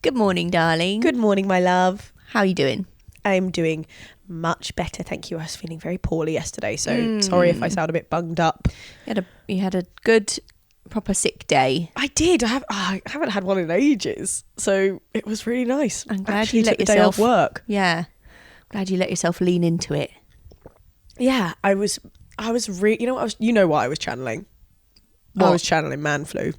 Good morning, darling. Good morning, my love. How are you doing? I'm doing much better, thank you. I was feeling very poorly yesterday, so sorry if I sound a bit bunged up. You had a good, proper sick day. I did. I haven't had one in ages, so it was really nice. I'm glad Actually you let took the day off work. Yeah. Glad you let yourself lean into it. Yeah, I was really. You know what I was channeling. What? I was channeling man flu.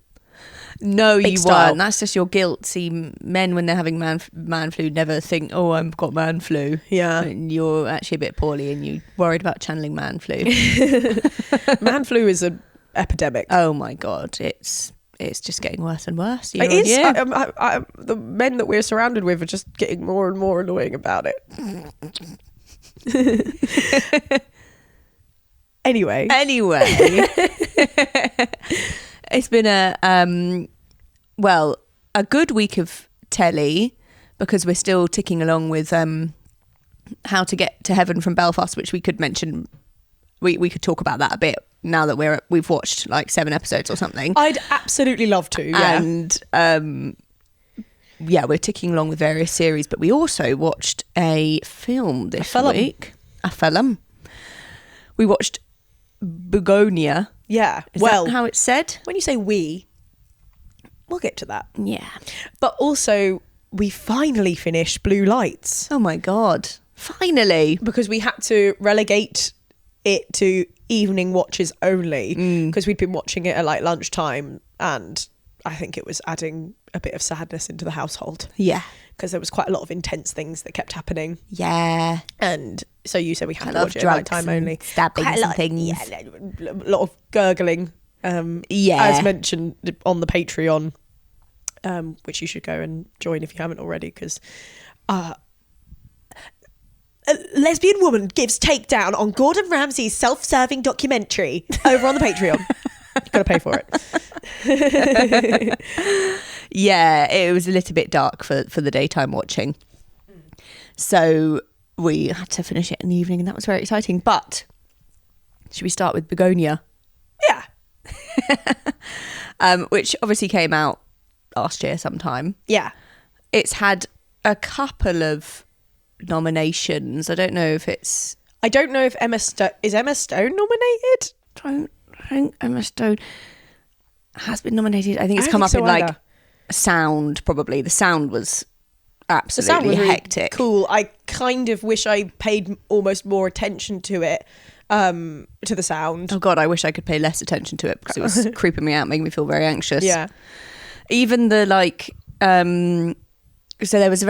No, Big you style. weren't. That's just your guilt. See, men, when they're having man flu, never think, oh, I've got man flu. Yeah. And you're actually a bit poorly and you worried about channeling man flu. Man flu is an epidemic. Oh, my God. It's just getting worse and worse. It is. The men that we're surrounded with are just getting more and more annoying about it. Anyway. It's been a good week of telly because we're still ticking along with How to Get to Heaven from Belfast, which we could mention. We could talk about that a bit now that we've watched like 7 episodes or something. I'd absolutely love to. Yeah. And we're ticking along with various series, but we also watched a film this week. A film. We watched Bugonia. Yeah. Is that how it's said? When you say we'll get to that. Yeah. But also, we finally finished Blue Lights. Oh my God. Finally. Because we had to relegate it to evening watches only because we'd been watching it at like lunchtime, and I think it was adding a bit of sadness into the household. Yeah. Because there was quite a lot of intense things that kept happening. Yeah. And so you said we had to watch it at drugs night time only. Stabbings and things. Yeah, a lot of gurgling. Yeah. As mentioned on the Patreon, which you should go and join if you haven't already, because a lesbian woman gives takedown on Gordon Ramsay's self-serving documentary over on the Patreon. You've got to pay for it. Yeah, it was a little bit dark for the daytime watching. So we had to finish it in the evening, and that was very exciting. But should we start with Bugonia? Yeah. Which obviously came out last year sometime. Yeah. It's had a couple of nominations. I don't know if Emma Stone nominated? I don't think Emma Stone has been nominated. I think it's I come think up so in like either. sound, probably. The sound was absolutely The sound was really hectic. Cool. I kind of wish I paid almost more attention to it, to the sound. Oh God, I wish I could pay less attention to it because it was creeping me out, making me feel very anxious. Yeah. Even the so there was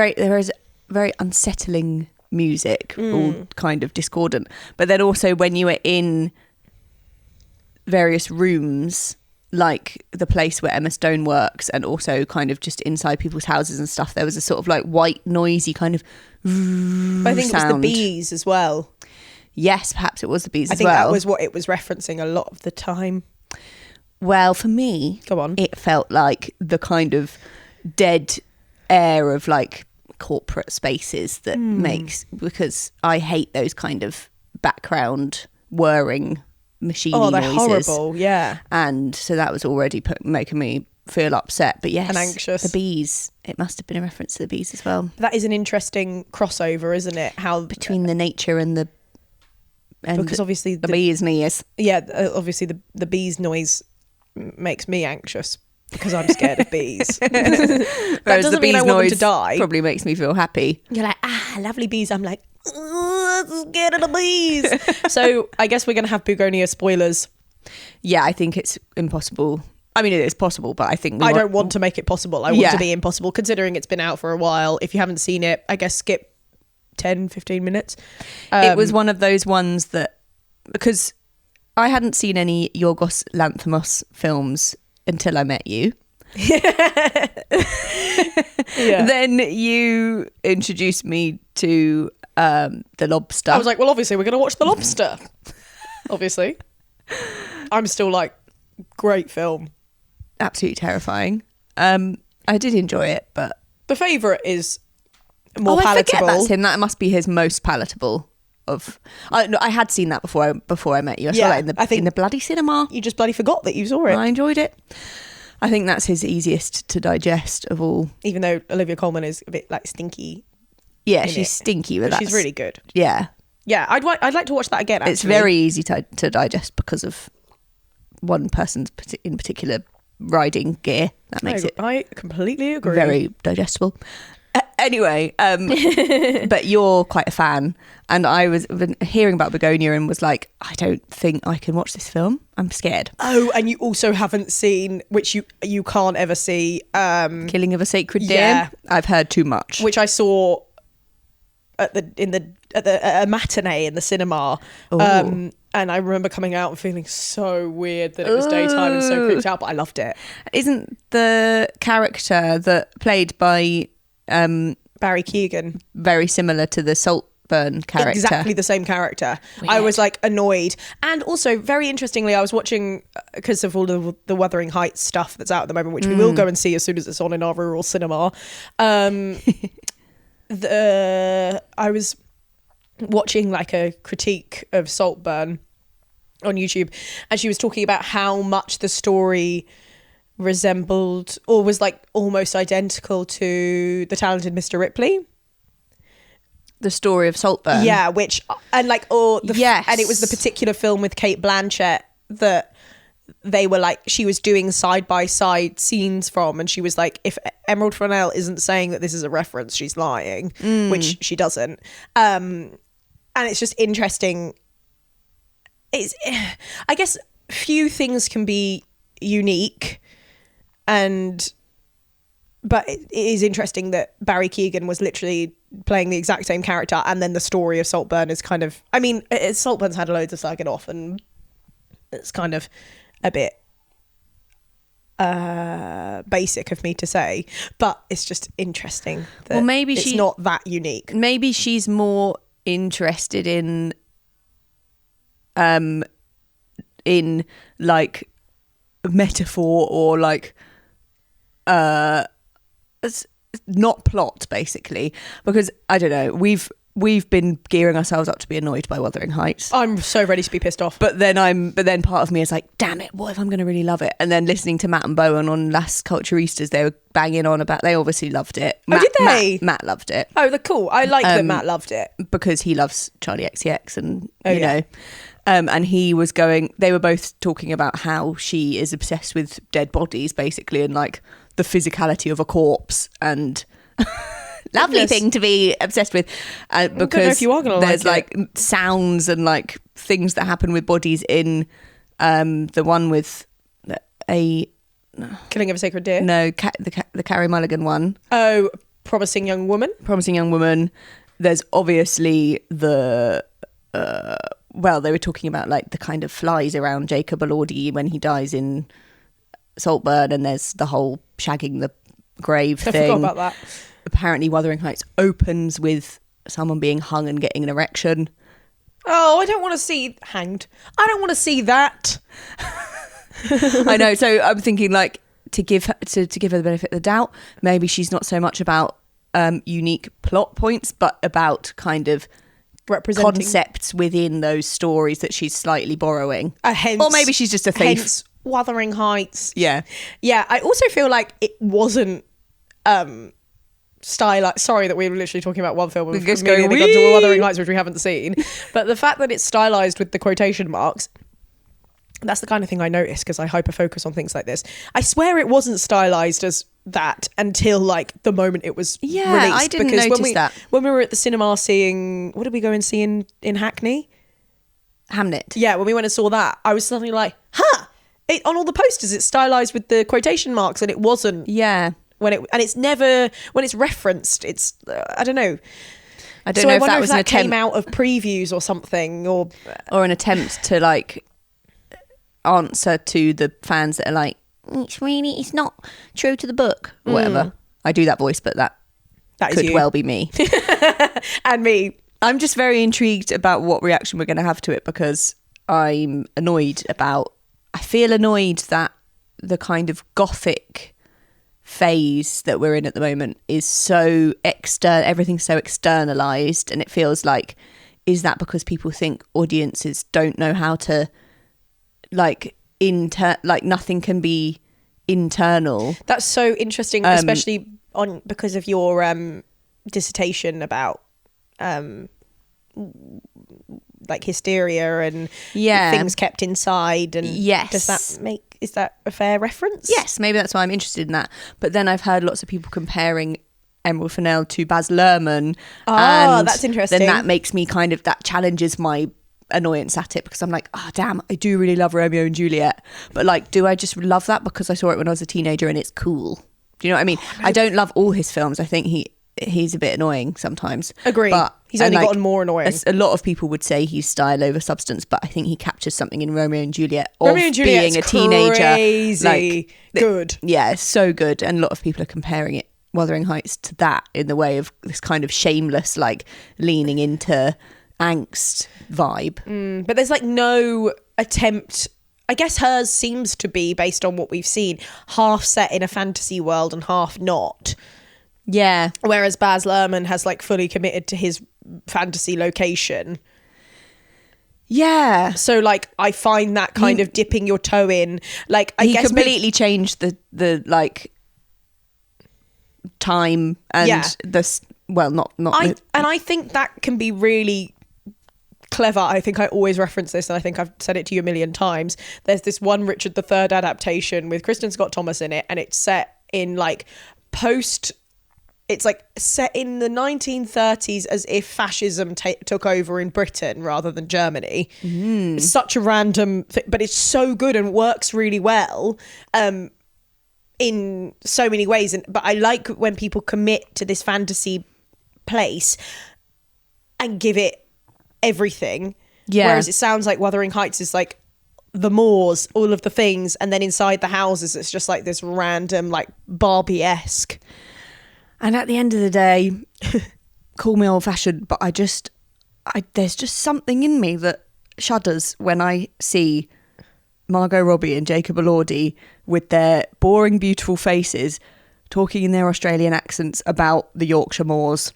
very unsettling music, all kind of discordant. But then also when you were in various rooms, like the place where Emma Stone works, and also kind of just inside people's houses and stuff, there was a sort of like white noisy kind of I think sound. it was the bees as well. Yes, perhaps it was the bees I as think well. that was what it was referencing a lot of the time. Well, for me, Go on. it felt like the kind of dead air of like corporate spaces that makes, because I hate those kind of background whirring machine Oh, they're noises. horrible, yeah. And so that was already making me feel upset. But yes, And anxious. the bees, it must have been a reference to the bees as well. That is an interesting crossover, isn't it? How Between the nature and the... And because obviously the bees nears. Yeah, obviously the bees noise makes me anxious because I'm scared of bees. That doesn't mean I want them to die. Probably makes me feel happy. You're like, lovely bees. I'm like, I'm scared of the bees. So I guess we're going to have Bugonia spoilers. Yeah, I think it's impossible. I mean, it is possible, but I think... I don't want to make it possible. I want to be impossible, considering it's been out for a while. If you haven't seen it, I guess skip 10, 15 minutes. It was one of those ones that... Because I hadn't seen any Yorgos Lanthimos films until I met you. Then you introduced me to The Lobster. I was like, well, obviously we're going to watch The Lobster. Obviously. I'm still like, great film. Absolutely terrifying. I did enjoy it, but... The favourite is more I palatable. forget that's him. That must be his most palatable of... I had seen that before I met you. I saw that in the bloody cinema. You just bloody forgot that you saw it. I enjoyed it. I think that's his easiest to digest of all. Even though Olivia Colman is a bit like stinky. Yeah, she's stinky, but she's really good. Yeah. Yeah, I'd like to watch that again, actually. It's very easy to digest because of one person's in particular riding gear. That makes it... I completely agree. Very digestible. Anyway, but you're quite a fan, and I was hearing about Bugonia and was like, I don't think I can watch this film. I'm scared. Oh, and you also haven't seen, which you can't ever see, Killing of a Sacred Deer. Yeah. I've heard too much. Which I saw at a matinee in the cinema. And I remember coming out and feeling so weird that it was daytime and so creeped out, but I loved it. Isn't the character that played by Barry Keoghan very similar to the Saltburn character? Exactly the same character. Weird. I was like annoyed. And also, very interestingly, I was watching, because of all the Wuthering Heights stuff that's out at the moment, which we will go and see as soon as it's on in our rural cinema. I was watching like a critique of Saltburn on YouTube, and she was talking about how much the story resembled or was like almost identical to The Talented Mr. Ripley. The story of Saltburn. Yeah, which and like yes. And it was the particular film with Kate Blanchett that they were like, she was doing side by side scenes from, and she was like, if Emerald Fennell isn't saying that this is a reference, she's lying, which she doesn't. And it's just interesting. I guess few things can be unique, but it is interesting that Barry Keoghan was literally playing the exact same character, and then the story of Saltburn is kind of, I mean, Saltburn's had loads of slagging off, and it's kind of a bit basic of me to say, but it's just interesting that maybe it's not that unique. Maybe she's more interested in like metaphor or like not plot, basically, because I don't know, we've been gearing ourselves up to be annoyed by Wuthering Heights. I'm so ready to be pissed off. But then part of me is like, damn it, what if I'm going to really love it? And then listening to Matt and Bowen on Las Culturistas, they were banging on about, they obviously loved it. Did they? Matt loved it. Oh, they're cool. I like that Matt loved it. Because he loves Charlie XCX and, you know. And they were both talking about how she is obsessed with dead bodies, basically, and like the physicality of a corpse, and lovely thing to be obsessed with, because I don't know if you are gonna there's like sounds and like things that happen with bodies in the one with a Killing of a Sacred Deer. No, the Carey Mulligan one. Oh, Promising Young Woman. There's obviously the they were talking about like the kind of flies around Jacob Elordi when he dies in Saltburn, and there's the whole shagging the grave thing. I forgot about that. Apparently Wuthering Heights opens with someone being hung and getting an erection. Oh, I don't want to see hanged. I don't want to see that. I know, so I'm thinking like to give her the benefit of the doubt, maybe she's not so much about unique plot points, but about kind of representing concepts within those stories that she's slightly borrowing. Hence, or maybe she's just a thief. Hence Wuthering Heights. Yeah. I also feel like it wasn't stylized. Sorry that we were literally talking about one film and immediately got to Wuthering Heights, which we haven't seen. But the fact that it's stylized with the quotation marks, that's the kind of thing I notice because I hyper focus on things like this. I swear it wasn't stylized as that until like the moment it was released. I didn't notice that. When we were at the cinema seeing, what did we go and see in Hackney? Hamnet. Yeah, when we went and saw that, I was suddenly like, on all the posters it's stylized with the quotation marks, and it wasn't. Yeah. And it's never, when it's referenced, it's I don't know. I don't know if that was an attempt, came out of previews or something, or an attempt to like answer to the fans that are like, it's not true to the book or whatever. I do that voice, but that could well be me. And me. I'm just very intrigued about what reaction we're going to have to it, because I feel annoyed that the kind of gothic phase that we're in at the moment is so everything's so externalized, and it feels like, is that because people think audiences don't know how to like nothing can be internal. That's so interesting, especially because of your dissertation about like hysteria and things kept inside. And is that a fair reference? Yes, maybe that's why I'm interested in that. But then I've heard lots of people comparing Emerald Fennell to Baz Luhrmann. And that's interesting. Then that makes me that challenges my annoyance at it, because I'm like, oh damn, I do really love Romeo and Juliet, but like, do I just love that because I saw it when I was a teenager and it's cool? Do you know what I mean? I don't love all his films. I think he's a bit annoying sometimes. Agree. But he's only gotten more annoying. A lot of people would say he's style over substance, but I think he captures something in Romeo and Juliet of being a teenager. Crazy good. Yeah, it's so good. And a lot of people are comparing it, Wuthering Heights, to that in the way of this kind of shameless, like leaning into angst vibe. But there's like no attempt. I guess hers seems to be, based on what we've seen, half set in a fantasy world and half not. Yeah. Whereas Baz Luhrmann has like fully committed to his fantasy location. Yeah. So like, I find that kind of dipping your toe in, like, I guess completely changed the like time and this. Well, not. And I think that can be really clever. I think I always reference this, and I think I've said it to you a million times. There's this one Richard III adaptation with Kristen Scott Thomas in it, and it's set in like it's like set in the 1930s, as if fascism took over in Britain rather than Germany. It's such a random thing, but it's so good and works really well in so many ways. But I like when people commit to this fantasy place and give it everything. Whereas it sounds like Wuthering Heights is like the moors, all of the things, and then inside the houses it's just like this random, like Barbie-esque. And at the end of the day, call me old-fashioned, but there's just something in me that shudders when I see Margot Robbie and Jacob Elordi with their boring, beautiful faces talking in their Australian accents about the Yorkshire moors.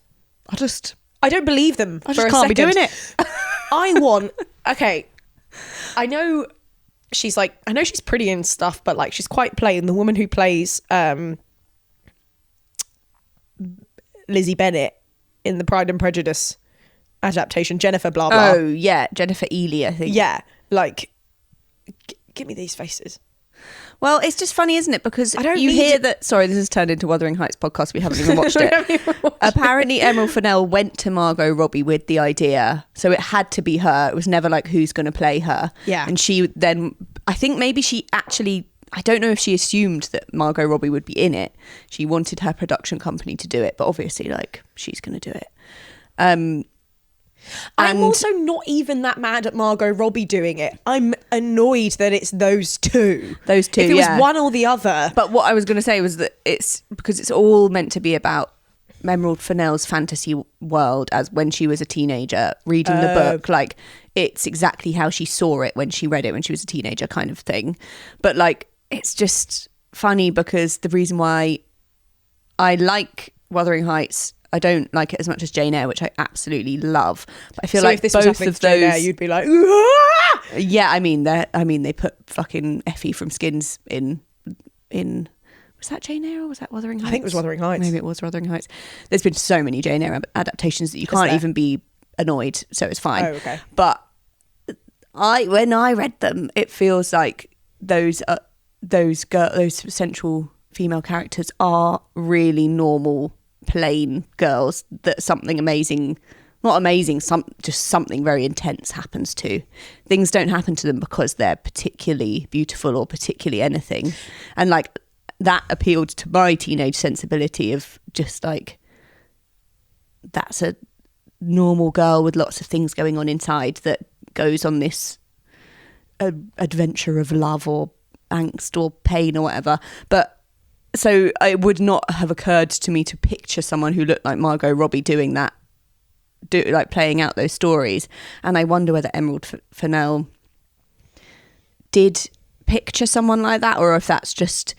I don't believe them. I just can't be doing it. I know she's pretty and stuff, but like she's quite plain. The woman who plays Lizzie Bennet in the Pride and Prejudice adaptation, Jennifer blah blah. Oh yeah, Jennifer Ely, I think. Yeah, like give me these faces. Well, it's just funny, isn't it? Because sorry, this has turned into Wuthering Heights podcast. We haven't even watched it. Apparently, Emerald Fennell went to Margot Robbie with the idea. So it had to be her. It was never like, who's going to play her? Yeah. And she then, I think maybe she actually, I don't know if she assumed that Margot Robbie would be in it. She wanted her production company to do it. But obviously, like, she's going to do it. I'm also not even that mad at Margot Robbie doing it. I'm annoyed that it's those two. If it was one or the other. But what I was going to say was that it's because it's all meant to be about Emerald Fennell's fantasy world as when she was a teenager reading the book. Like, it's exactly how she saw it when she read it when she was a teenager, kind of thing. But like, it's just funny because the reason why I like Wuthering Heights, I don't like it as much as Jane Eyre, which I absolutely love. But I feel like if this both was of Jane those, Eyre, you'd be like, Aah! Yeah, I mean, they put fucking Effie from Skins in. Was that Jane Eyre or was that Wuthering Heights? I think it was Wuthering Heights. Maybe it was Wuthering Heights. There's been so many Jane Eyre adaptations that you can't even be annoyed, so it's fine. Oh, okay. But when I read them, it feels like those central female characters are really normal, plain girls that something amazing, not amazing, just something very intense happens to. Things don't happen to them because they're particularly beautiful or particularly anything. And like, that appealed to my teenage sensibility of just like, that's a normal girl with lots of things going on inside that goes on this adventure of love or angst or pain or whatever. But so it would not have occurred to me to picture someone who looked like Margot Robbie doing that, like playing out those stories. And I wonder whether Emerald Fennell did picture someone like that, or if that's just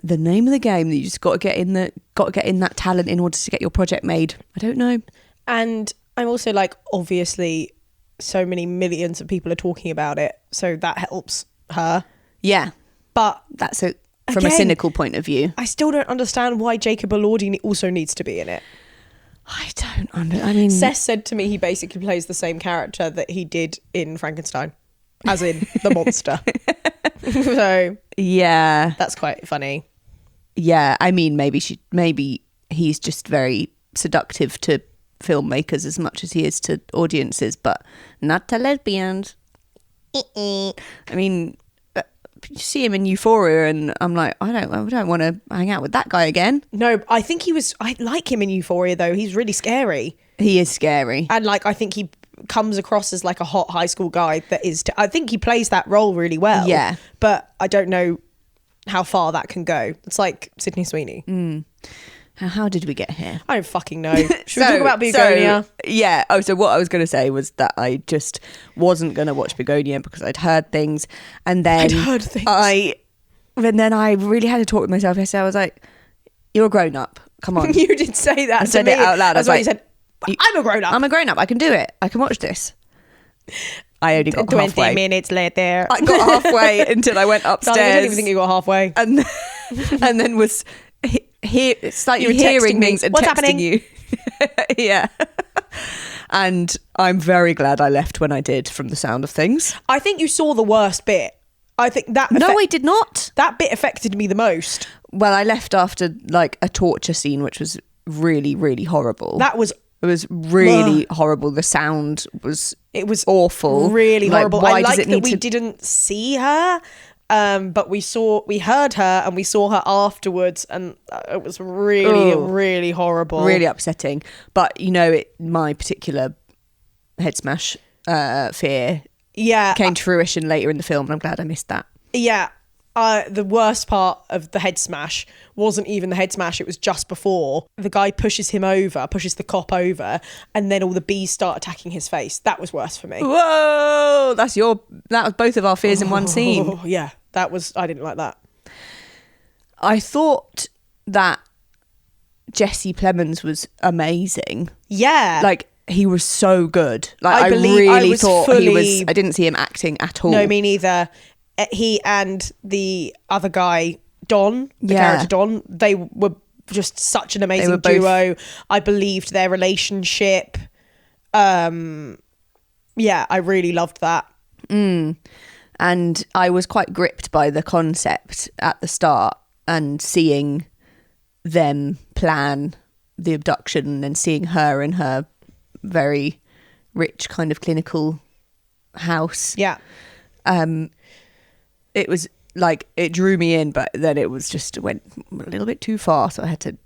the name of the game, that you just got to get in that talent in order to get your project made. I don't know. And I'm also like, obviously so many millions of people are talking about it, so that helps her. Yeah, but that's a from a cynical point of view. I still don't understand why Jacob Elordi also needs to be in it. I mean, Seth said to me he basically plays the same character that he did in Frankenstein, as in the monster. So yeah, that's quite funny. Yeah, I mean, maybe he's just very seductive to filmmakers as much as he is to audiences, but not to lesbians. I mean, you see him in Euphoria, and I'm like, I don't want to hang out with that guy again. No, I like him in Euphoria though. He's really scary. He is scary, and like I think he comes across as like a hot high school guy that is. I think he plays that role really well. Yeah, but I don't know how far that can go. It's like Sydney Sweeney. How did we get here? I don't fucking know. Should we talk about Bugonia? Yeah. Oh, so what I was going to say was that I just wasn't going to watch Bugonia because I'd heard things, and then I really had to talk with myself yesterday. I was like, "You're a grown up. Come on." You did say that. I said it out loud. That's why you said, "I'm a grown up. I'm a grown up. I can do it. I can watch this." I only got 20 halfway. minutes later. I got halfway until I went upstairs. Darling, I don't even think you got halfway. And then was slightly hearing things and What's texting happening? you. Yeah. And I'm very glad I left when I did from the sound of things. I think you saw the worst bit. I think that... No, I did not. That bit affected me the most. Well, I left after like a torture scene, which was really, really horrible. It was really horrible. The sound was... It was awful. Really horrible. Why I does like it need that we didn't see her, but we heard her and we saw her afterwards, and it was really, really horrible. Really upsetting. But, my particular head smash fear came to fruition later in the film, and I'm glad I missed that. Yeah. The worst part of the head smash wasn't even the head smash. It was just before the guy pushes the cop over, and then all the bees start attacking his face. That was worse for me. Whoa, that was both of our fears in one scene. Yeah, I didn't like that. I thought that Jesse Plemons was amazing. Yeah. Like, he was so good. Like, I really thought he was, I didn't see him acting at all. No, me neither. He and the other guy, Don, the character Don, they were just such an amazing duo. I believed their relationship. Yeah, I really loved that. And I was quite gripped by the concept at the start, and seeing them plan the abduction and seeing her in her very rich kind of clinical house. Yeah. It was like, it drew me in, but then it went a little bit too far, so I had to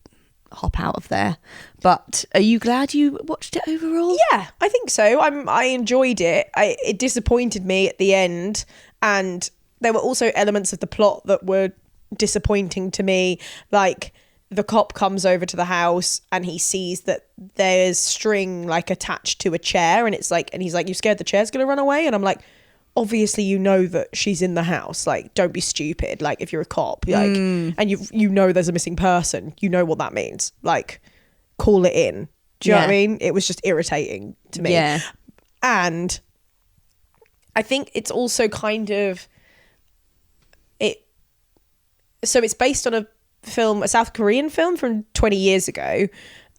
hop out of there. But are you glad you watched it overall? Yeah, I think so. I enjoyed it. It disappointed me at the end, and there were also elements of the plot that were disappointing to me. Like, the cop comes over to the house and he sees that there's string like attached to a chair, and he's like, "You scared the chair's gonna run away?" And I'm like, obviously you know that she's in the house. Like, don't be stupid. Like, if you're a cop, like, and you know there's a missing person, you know what that means. Like, call it in. Do you know what I mean? It was just irritating to me. Yeah. And I think it's also kind of so it's based on a South Korean film from 20 years ago.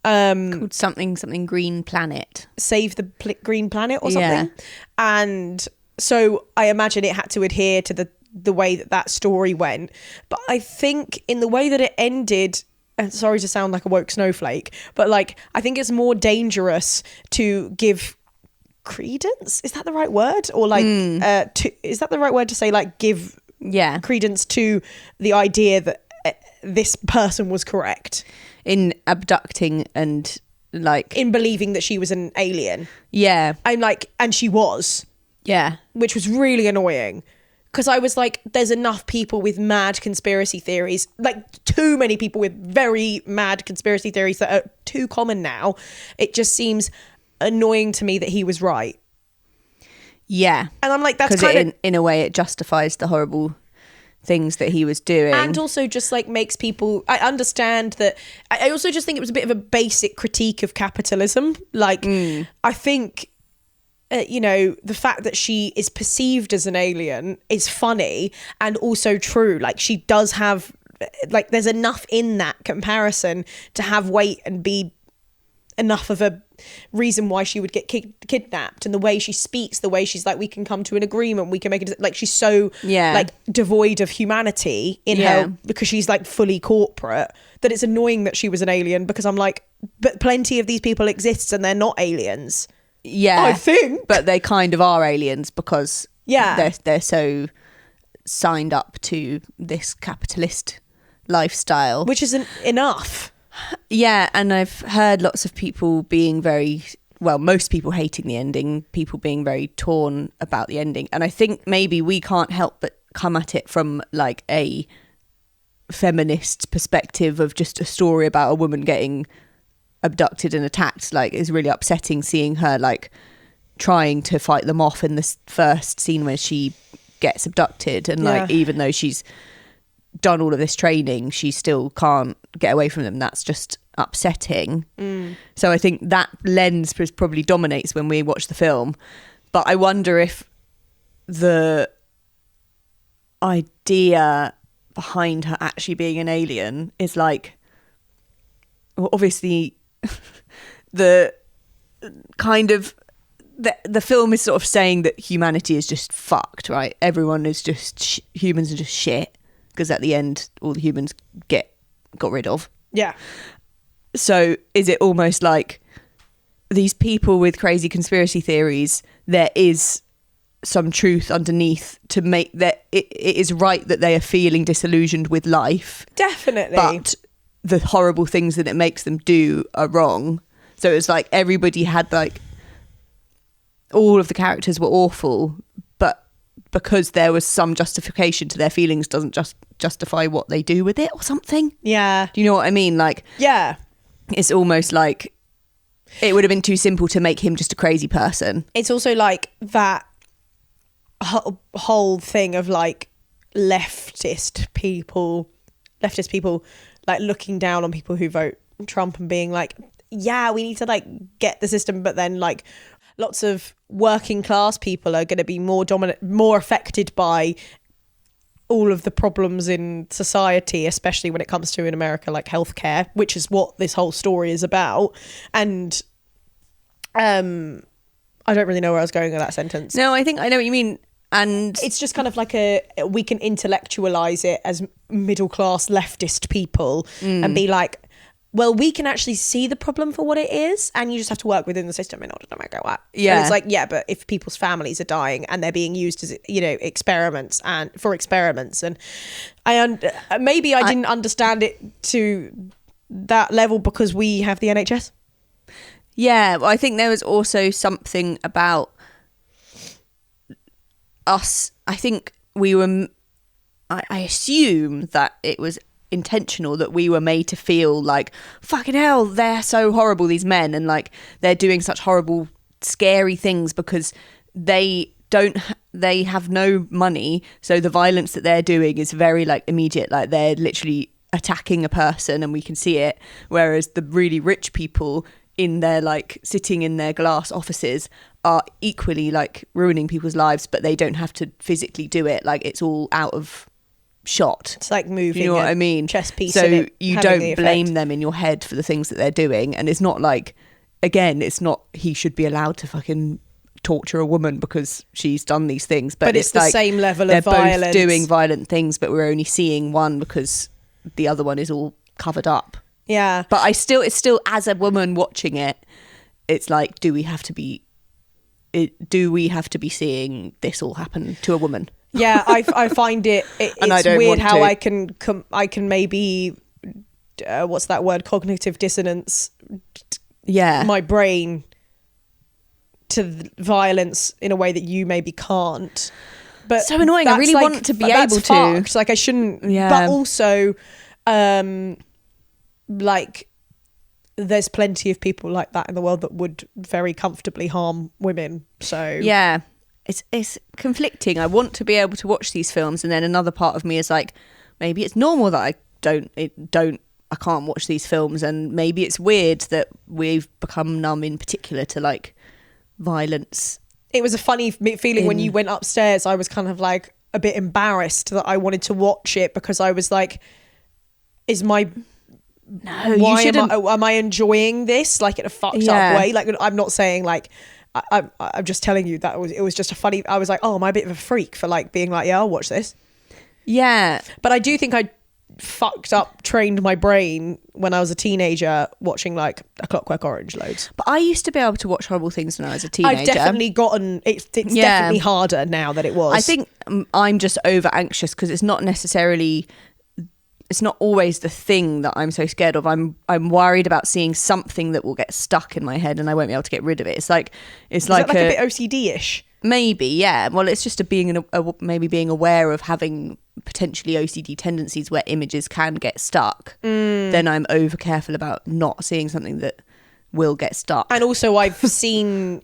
Called something Green Planet. Save the Green Planet or something. And so I imagine it had to adhere to the way that story went. But I think in the way that it ended, and sorry to sound like a woke snowflake, but like, I think it's more dangerous to give credence. Is that the right word? Or like, is that the right word to say, like, give credence to the idea that this person was correct? In abducting and like... in believing that she was an alien. Yeah. I'm like, and she was. Yeah. Which was really annoying, because I was like, there's enough people with mad conspiracy theories, like too many people with very mad conspiracy theories that are too common now. It just seems annoying to me that he was right. Yeah. And I'm like, that's kind of... in a way, it justifies the horrible things that he was doing. And also just like makes people... I understand that... I also just think it was a bit of a basic critique of capitalism. Like, I think... you know, the fact that she is perceived as an alien is funny and also true. Like, she does have, like, there's enough in that comparison to have weight and be enough of a reason why she would get kidnapped. And the way she speaks, the way she's like, we can come to an agreement, we can make it, like, she's so like devoid of humanity in her, because she's like fully corporate, that it's annoying that she was an alien, because I'm like, but plenty of these people exist and they're not aliens. I think, but they kind of are aliens, because they're so signed up to this capitalist lifestyle, which isn't enough. Yeah, and I've heard lots of people being most people hating the ending, people being very torn about the ending. And I think maybe we can't help but come at it from like a feminist perspective of just a story about a woman getting abducted and attacked. Like, it's really upsetting seeing her like trying to fight them off in this first scene where she gets abducted, and like even though she's done all of this training, she still can't get away from them. That's just upsetting. So I think that lens probably dominates when we watch the film. But I wonder if the idea behind her actually being an alien is like, well, obviously the kind of the film is sort of saying that humanity is just fucked, right? Everyone is just humans are just shit, because at the end all the humans got rid of. So is it almost like these people with crazy conspiracy theories, there is some truth underneath to make that it is right that they are feeling disillusioned with life, definitely, but the horrible things that it makes them do are wrong. So it's like everybody had like, all of the characters were awful, but because there was some justification to their feelings doesn't just justify what they do with it or something. Do you know what I mean? Like, it's almost like it would have been too simple to make him just a crazy person. It's also like that whole thing of like leftist people like looking down on people who vote Trump and being like, yeah, we need to like get the system, but then like lots of working class people are going to be more affected by all of the problems in society, especially when it comes to, in America, like healthcare, which is what this whole story is about. And I don't really know where I was going with that sentence. No, I think I know what you mean. And it's just kind of like we can intellectualize it as middle class leftist people and be like, well, we can actually see the problem for what it is, and you just have to work within the system in order to make it work. And it's like, yeah, but if people's families are dying and they're being used as, you know, experiments, and maybe I didn't understand it to that level because we have the NHS. Yeah, well, I think there was also something about us. I think we were, I assume that it was intentional, that we were made to feel like, fucking hell, they're so horrible, these men, and like they're doing such horrible, scary things because they have no money, so the violence that they're doing is very like immediate, like they're literally attacking a person and we can see it, whereas the really rich people in their like sitting in their glass offices are equally like ruining people's lives, but they don't have to physically do it. Like, it's all out of shot. It's like moving, you know what I mean? Chess piece. So you don't blame them in your head for the things that they're doing, and it's not like, again, it's not he should be allowed to fucking torture a woman because she's done these things, but it's the like same level they're of violence. both doing violent things, but we're only seeing one because the other one is all covered up. Yeah, but it's still as a woman watching it, it's like, do we have to be seeing this all happen to a woman? Yeah, I find it's weird how I can maybe what's that word, cognitive dissonance, my brain to violence in a way that you maybe can't. But so annoying. I really want to be able to, like, I shouldn't, but also like there's plenty of people like that in the world that would very comfortably harm women. So yeah, it's conflicting. I want to be able to watch these films, and then another part of me is like, maybe it's normal that I can't watch these films, and maybe it's weird that we've become numb in particular to like violence it was a funny feeling when you went upstairs. I was kind of like a bit embarrassed that I wanted to watch it because I was like, am I enjoying this like in a fucked up way? Like, I'm not saying like, I'm just telling you that it was just a funny, I was like, oh, am I a bit of a freak for like being like, yeah, I'll watch this. Yeah. But I do think I trained my brain when I was a teenager watching like A Clockwork Orange loads. But I used to be able to watch horrible things when I was a teenager. I've definitely gotten, it's definitely harder now than it was. I think I'm just over anxious because it's not always the thing that I'm so scared of. I'm worried about seeing something that will get stuck in my head and I won't be able to get rid of it. Is that like a bit OCD-ish? Maybe, yeah. Well, it's just maybe being aware of having potentially OCD tendencies where images can get stuck. Then I'm over careful about not seeing something that will get stuck. And also I've seen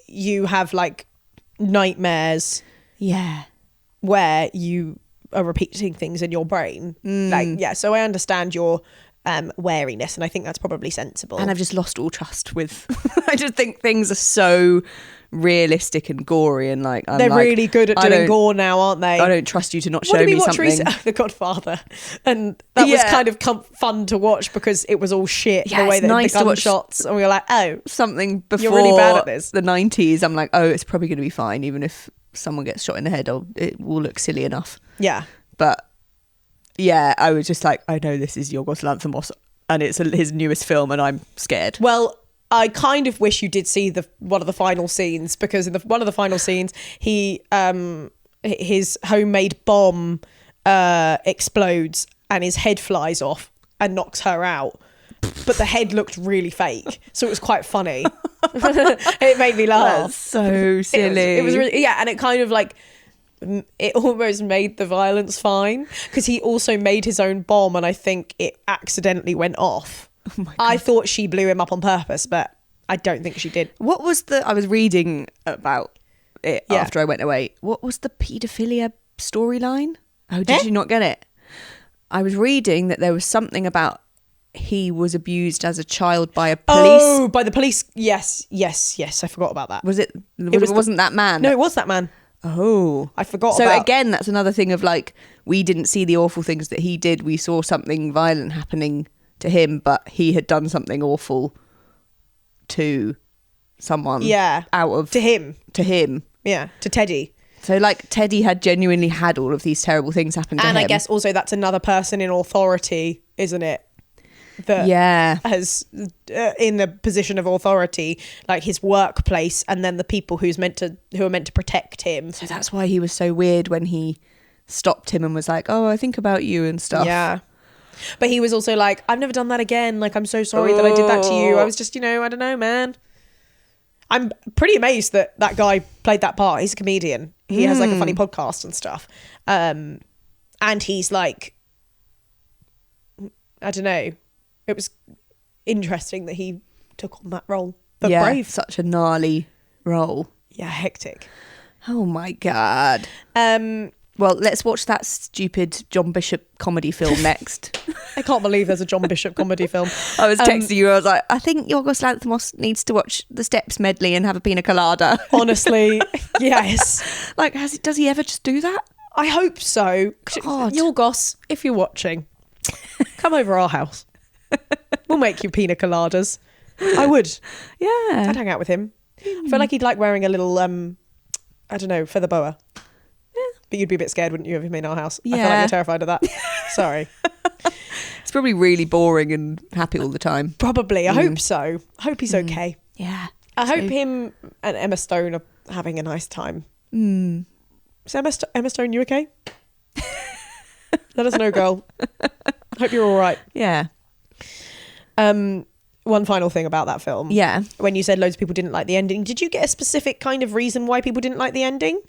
you have like nightmares. Yeah. Where you are repeating things in your brain. So I understand your wariness, and I think that's probably sensible. And I've just lost all trust with I just think things are so realistic and gory, and like they're really good at doing gore now, aren't they? I don't trust you to not show me something. The Godfather, and that was kind of fun to watch because it was all shit. The way that nice the gunshots, and we were like, oh, something before you're really bad at this. The 90s. I'm like, oh, it's probably going to be fine, even if someone gets shot in the head, it will look silly enough. Yeah, but yeah, I was just like, I know this is Yorgos Lanthimos, and it's his newest film, and I'm scared. Well, I kind of wish you did see one of the final scenes, because in one of the final scenes, his homemade bomb explodes and his head flies off and knocks her out. But the head looked really fake, so it was quite funny. It made me laugh. That's so silly. It was really, and it kind of like, it almost made the violence fine, because he also made his own bomb, and I think it accidentally went off. Oh my God. I thought she blew him up on purpose, but I don't think she did. What was I was reading about it after I went away. What was the paedophilia storyline? Oh, did you not get it? I was reading that there was something about he was abused as a child by a police. Oh, by the police. Yes. I forgot about that. Wasn't that man? No, it was that man. Oh, I forgot so about. Again, that's another thing of like, we didn't see the awful things that he did. We saw something violent happening to him, but he had done something awful to someone. Yeah. To him. Yeah. To Teddy. So like Teddy had genuinely had all of these terrible things happen to him. And I guess also that's another person in authority, isn't it? That has in the position of authority, like his workplace, and then the people who are meant to protect him. So that's why he was so weird when he stopped him and was like, oh, I think about you and stuff. Yeah. But he was also like, I've never done that again. Like, I'm so sorry that I did that to you. I was just, I don't know, man. I'm pretty amazed that guy played that part. He's a comedian. He has like a funny podcast and stuff. And he's like, I don't know. It was interesting that he took on that role. But brave. Such a gnarly role. Yeah, hectic. Oh my God. Well, let's watch that stupid John Bishop comedy film next. I can't believe there's a John Bishop comedy film. I was texting you. I was like, I think Yorgos Lanthimos needs to watch the Steps medley and have a pina colada. Honestly, yes. Like, does he ever just do that? I hope so. God. Yorgos, if you're watching, come over our house. We'll make you pina coladas. I would. Yeah. I'd hang out with him. I feel like he'd like wearing a little, I don't know, feather boa. But you'd be a bit scared, wouldn't you, of him in our house? Yeah. I feel like you're terrified of that. Sorry. It's probably really boring and happy all the time. Probably. I hope so. I hope he's okay. Yeah. I hope him and Emma Stone are having a nice time. Is Emma Stone, you okay? Let us know, girl. Hope you're all right. Yeah. One final thing about that film. Yeah. When you said loads of people didn't like the ending, did you get a specific kind of reason why people didn't like the ending?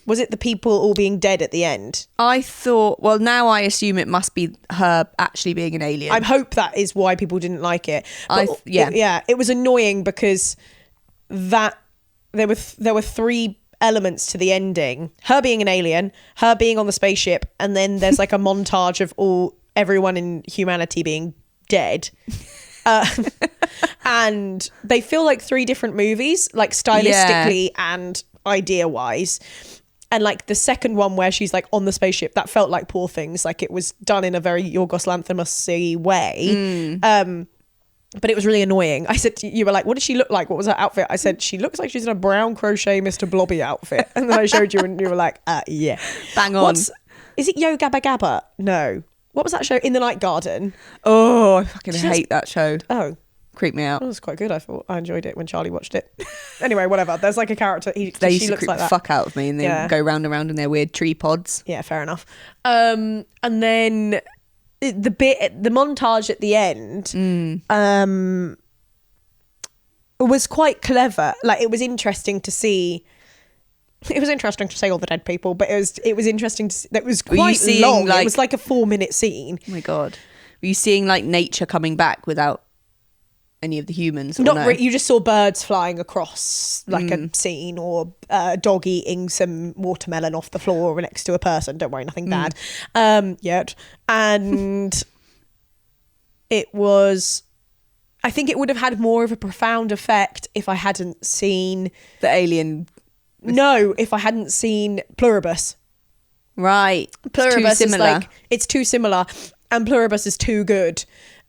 Was it the people all being dead at the end? I thought, well, now I assume it must be her actually being an alien. I hope that is why people didn't like it. But it was annoying because there were three elements to the ending: her being an alien, her being on the spaceship, and then there's like a montage of everyone in humanity being dead. And they feel like 3 different movies, like stylistically and idea-wise. And like the second one where she's like on the spaceship, that felt like Poor Things. Like it was done in a very Yorgos Lanthimos-y way. But it was really annoying. I said, you were like, what does she look like? What was her outfit? I said, she looks like she's in a brown crochet Mr Blobby outfit. And then I showed you and you were like, yeah. Bang on. Is it Yo Gabba Gabba? No. What was that show? In the Night Garden. Oh, I fucking hate that show. Oh. Creeped me out. That was quite good. I thought I enjoyed it when Charlie watched it. Anyway, whatever. There's like a character. They used she to looks creep like the that. fuck out of me, and they go round and round in their weird tree pods. Yeah, fair enough. And then the montage at the end was quite clever. Like it was interesting to see. It was interesting to see all the dead people, but it was interesting to see. That was quite long. Like, it was like a 4-minute scene. Oh my god. Were you seeing like nature coming back without any of the humans? You just saw birds flying across like a scene, or a dog eating some watermelon off the floor next to a person. Don't worry, nothing bad yet. And it was, I think it would have had more of a profound effect if I hadn't seen the alien. No, if I hadn't seen Pluribus. Right. Pluribus is like, it's too similar, and Pluribus is too good,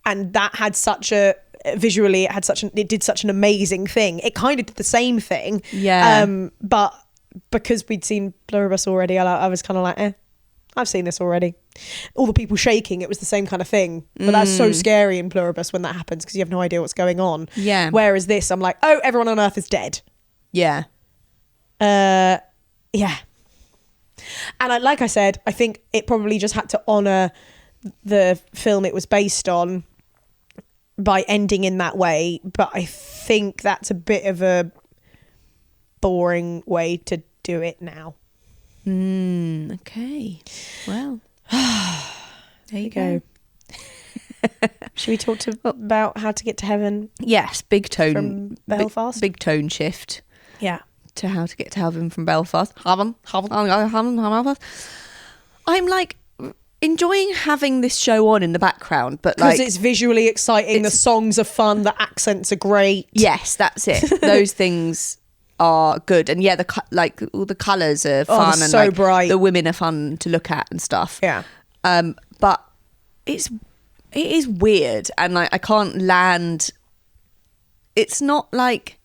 and that had such a visually it did such an amazing thing. It kind of did the same thing, but because we'd seen Pluribus already, I was kind of like, I've seen this already. All the people shaking, it was the same kind of thing, but that's so scary in Pluribus when that happens, because you have no idea what's going on. Whereas this, I'm like, oh, everyone on Earth is dead. Yeah. And like I said, I think it probably just had to honour the film it was based on by ending in that way, but I think that's a bit of a boring way to do it now. Okay. Well, there you go. Should we talk about how to get to heaven? Yes, big tone from Belfast. Big tone shift. Yeah. To how to get to heaven from Belfast. Heaven. I'm like enjoying having this show on in the background, but like, because it's visually exciting, the songs are fun, the accents are great. Yes, that's it. Those things are good, and yeah, like all the colours are fun, and so like, bright. The women are fun to look at and stuff. Yeah. But it is weird, and like I can't land. It's not like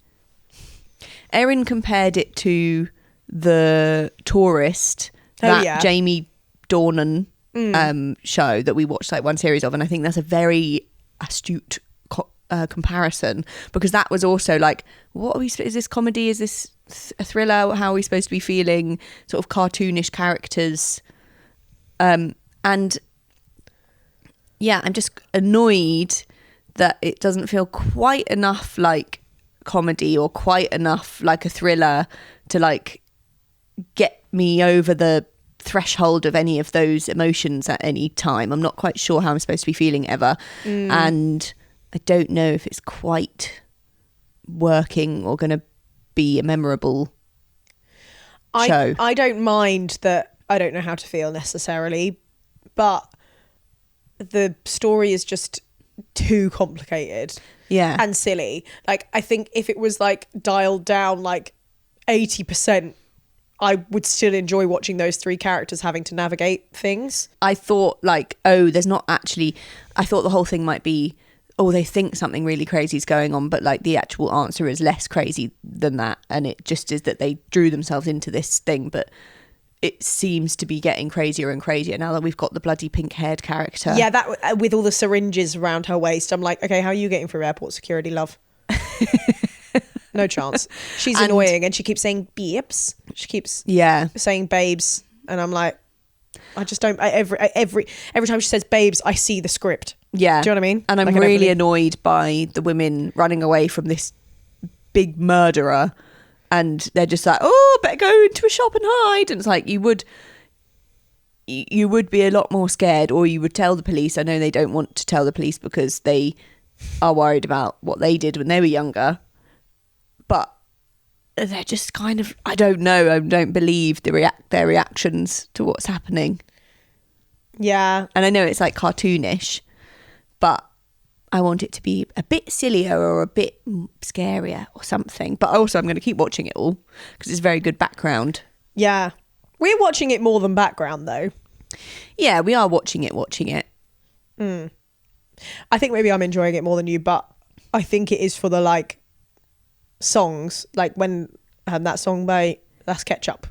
Erin compared it to The Tourist, that Jamie Dornan show that we watched like one series of, and I think that's a very astute comparison, because that was also like, what are we? Is this comedy? Is this a thriller? How are we supposed to be feeling? Sort of cartoonish characters, and yeah, I'm just annoyed that it doesn't feel quite enough like comedy or quite enough like a thriller to like get me over the threshold of any of those emotions at any time. I'm not quite sure how I'm supposed to be feeling ever, and I don't know if it's quite working or going to be a memorable show. I don't mind that I don't know how to feel necessarily, but the story is just too complicated and silly. Like, I think if it was like dialed down like 80%, I would still enjoy watching those 3 characters having to navigate things. I thought like, there's not actually, I thought the whole thing might be, they think something really crazy is going on, but like the actual answer is less crazy than that, and it just is that they drew themselves into this thing, but it seems to be getting crazier and crazier now that we've got the bloody pink-haired character. Yeah, that with all the syringes around her waist, I'm like, okay, how are you getting through airport security, love? No chance. She's annoying, and she keeps saying babes. She keeps saying babes, and I'm like, I just don't. Every time she says babes, I see the script. Yeah, do you know what I mean? And I'm really annoyed by the women running away from this big murderer. And they're just like, better go into a shop and hide. And it's like, you would be a lot more scared, or you would tell the police. I know they don't want to tell the police because they are worried about what they did when they were younger. But they're just kind of, I don't know. I don't believe their reactions to what's happening. Yeah. And I know it's like cartoonish, but I want it to be a bit sillier or a bit scarier or something. But also, I'm going to keep watching it all because it's very good background. Yeah. We're watching it more than background, though. Yeah, we are watching it. I think maybe I'm enjoying it more than you, but I think it is for the, like, songs. Like, when that song by That's Ketchup.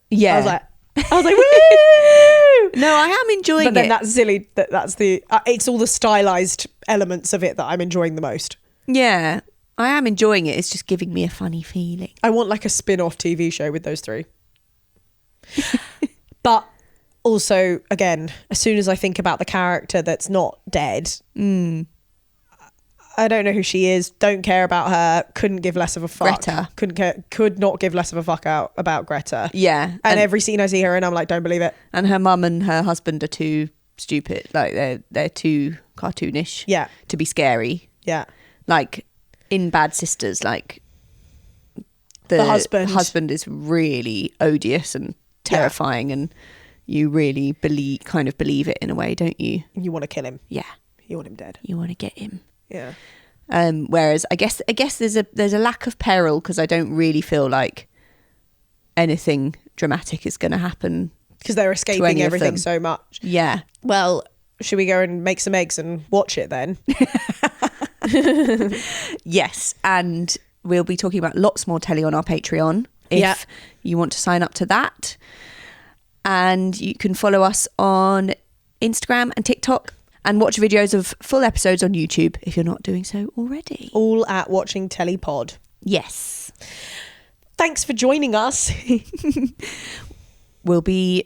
Yeah. I was like, woo! No, I am enjoying it. But then that's silly. That's the... it's all the stylized elements of it that I'm enjoying the most. Yeah, I am enjoying it. It's just giving me a funny feeling. I want, like, a spin-off TV show with those three. But also, again, as soon as I think about the character that's not dead, I don't know who she is, don't care about her, couldn't give less of a fuck. Greta. Could not give less of a fuck about Greta. Yeah. And every scene I see her in, I'm like, don't believe it. And her mum and her husband are too stupid. Like, they're too cartoonish. Yeah. To be scary. Yeah. Like, in Bad Sisters, like, The husband is really odious and terrifying, and you really believe it in a way, don't you? You want to kill him. Yeah. You want him dead. You want to get him. Yeah. Whereas I guess there's a lack of peril because I don't really feel like anything dramatic is going to happen because they're escaping everything so much. Yeah. Well, should we go and make some eggs and watch it then? Yes, and we'll be talking about lots more telly on our Patreon if you want to sign up to that. And you can follow us on Instagram and TikTok and watch videos of full episodes on YouTube if you're not doing so already. All at Watching Telly Pod. Yes. Thanks for joining us. We'll be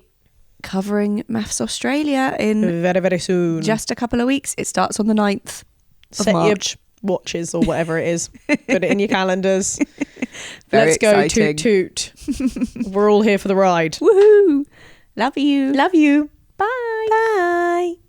covering Maths Australia in very, very soon. just a couple of weeks. It starts on the 9th of Set March. your watches or whatever it is. Put it in your calendars. Very Let's go exciting. toot toot. We're all here for the ride. Woohoo! Love you. Love you. Bye. Bye.